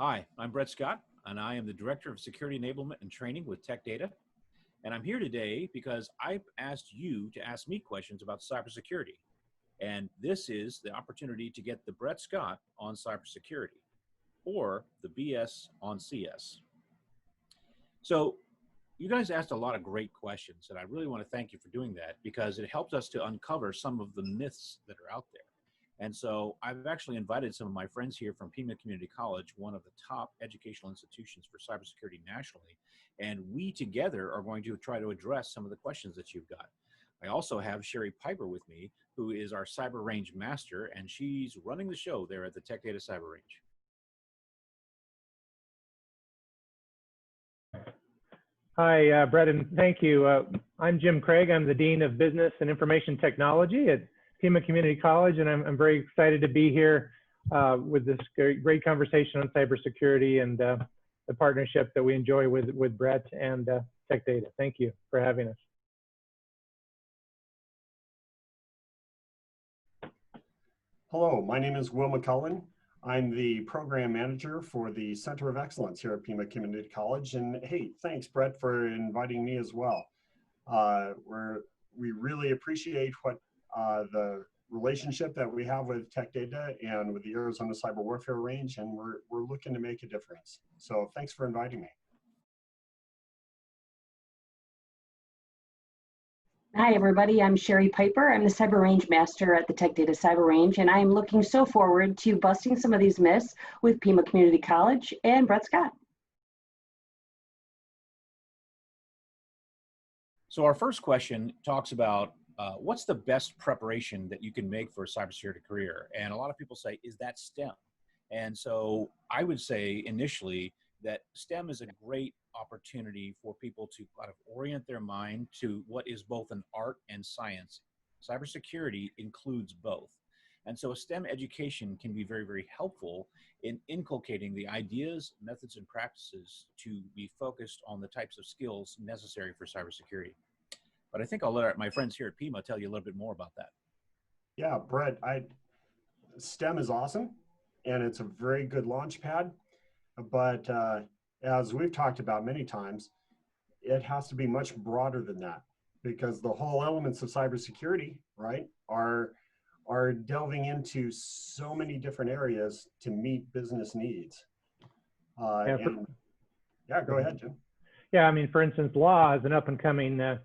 Hi, I'm Brett Scott, and I am the Director of Security Enablement and Training with Tech Data. And I'm here today because I've asked you to ask me questions about cybersecurity. And this is the opportunity to get the Brett Scott on cybersecurity, or the BS on CS. So you guys asked a lot of great questions, and I really want to thank you for doing that because it helps us to uncover some of the myths that are out there. And so I've actually invited some of my friends here from Pima Community College, one of the top educational institutions for cybersecurity nationally. And we together are going to try to address some of the questions that you've got. I also have Sherry Piper with me, who is our Cyber Range Master, and she's running the show there at the Tech Data Cyber Range. Hi, Brett, and thank you. I'm Jim Craig. I'm the Dean of Business and Information Technology at Pima Community College, and I'm very excited to be here with this great conversation on cybersecurity and the partnership that we enjoy with Brett and Tech Data. Thank you for having us. Hello, my name is Will McClain. I'm the program manager for the Center of Excellence here at Pima Community College. And hey, thanks, Brett, for inviting me as well. We really appreciate what the relationship that we have with Tech Data and with the Arizona Cyber Warfare Range, and we're looking to make a difference. So thanks for inviting me. Hi, everybody. I'm Sherry Piper. I'm the Cyber Range Master at the Tech Data Cyber Range, and I'm looking so forward to busting some of these myths with Pima Community College and Brett Scott. So our first question talks about what's the best preparation that you can make for a cybersecurity career? And a lot of people say, is that STEM? And so I would say initially that STEM is a great opportunity for people to kind of orient their mind to what is both an art and science. Cybersecurity includes both. And so a STEM education can be very, very helpful in inculcating the ideas, methods, and practices to be focused on the types of skills necessary for cybersecurity. But I think I'll let my friends here at Pima tell you a little bit more about that. Yeah, Brett, STEM is awesome, and it's a very good launch pad. But as we've talked about many times, it has to be much broader than that, because the whole elements of cybersecurity, right, are delving into so many different areas to meet business needs. Yeah, go ahead, Jim. Yeah, I mean, for instance, law is an up-and-coming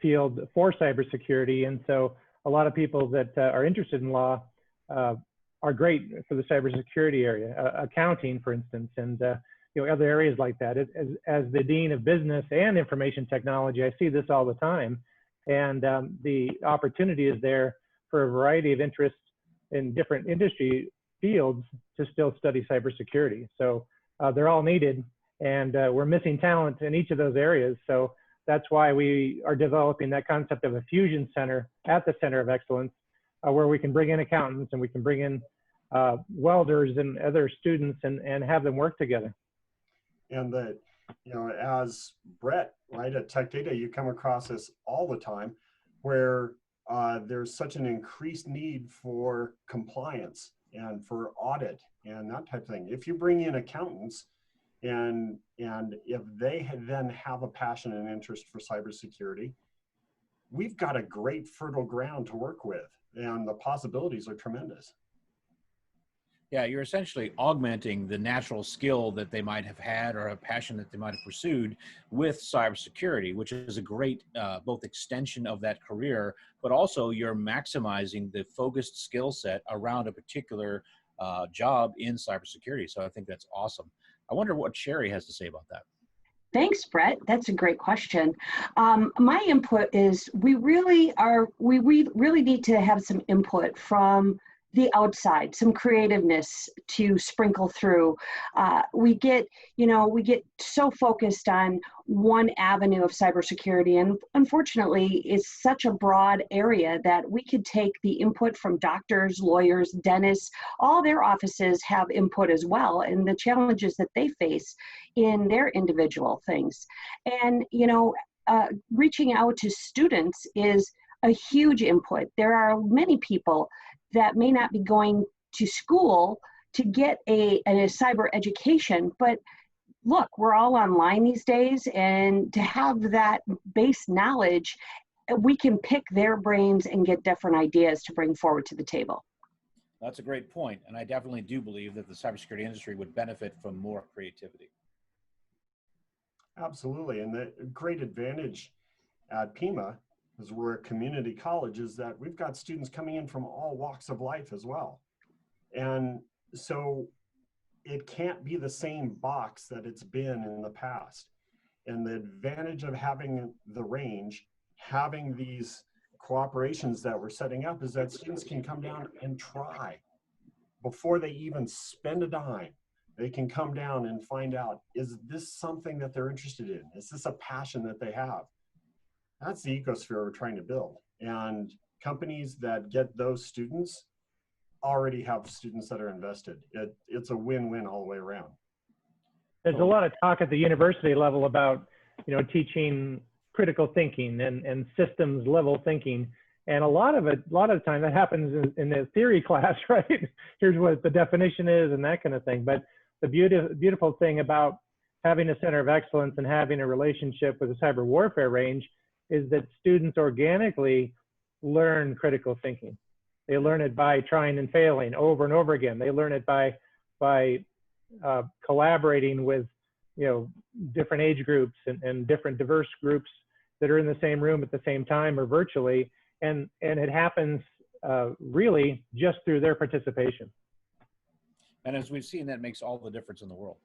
field for cybersecurity, and so a lot of people that are interested in law are great for the cybersecurity area. Accounting, for instance, and other areas like that. As the Dean of Business and Information Technology, I see this all the time, and the opportunity is there for a variety of interests in different industry fields to still study cybersecurity. So they're all needed, and we're missing talent in each of those areas. So that's why we are developing that concept of a fusion center at the Center of Excellence, where we can bring in accountants and we can bring in welders and other students and have them work together. And that, as Brett, right, at Tech Data, you come across this all the time, where there's such an increased need for compliance and for audit and that type of thing. If you bring in accountants, and if they then have a passion and interest for cybersecurity, we've got a great fertile ground to work with, and the possibilities are tremendous. Yeah, you're essentially augmenting the natural skill that they might have had or a passion that they might have pursued with cybersecurity, which is a great both extension of that career, but also you're maximizing the focused skill set around a particular job in cybersecurity. So I think that's awesome. I wonder what Sherry has to say about that. Thanks, Brett. That's a great question. My input is we really need to have some input from the outside, some creativeness to sprinkle through. We get so focused on one avenue of cybersecurity, and unfortunately, it's such a broad area that we could take the input from doctors, lawyers, dentists. All their offices have input as well, and the challenges that they face in their individual things. And reaching out to students is a huge input. There are many people that may not be going to school to get a cyber education. But look, we're all online these days, and to have that base knowledge, we can pick their brains and get different ideas to bring forward to the table. That's a great point, and I definitely do believe that the cybersecurity industry would benefit from more creativity. Absolutely, and the great advantage at Pima, as we're a community college, is that we've got students coming in from all walks of life as well. And so it can't be the same box that it's been in the past. And the advantage of having the range, having these cooperations that we're setting up, is that students can come down and try before they even spend a dime. They can come down and find out, is this something that they're interested in? Is this a passion that they have? That's the ecosphere we're trying to build. And companies that get those students already have students that are invested. It's a win-win all the way around. There's a lot of talk at the university level about, teaching critical thinking and systems level thinking. And a lot of the time that happens in the theory class, right? Here's what the definition is and that kind of thing. But the beautiful thing about having a center of excellence and having a relationship with the cyber warfare range is that students organically learn critical thinking. They learn it by trying and failing over and over again. They learn it by collaborating with, different age groups and different diverse groups that are in the same room at the same time or virtually. And it happens really just through their participation. And as we've seen, that makes all the difference in the world.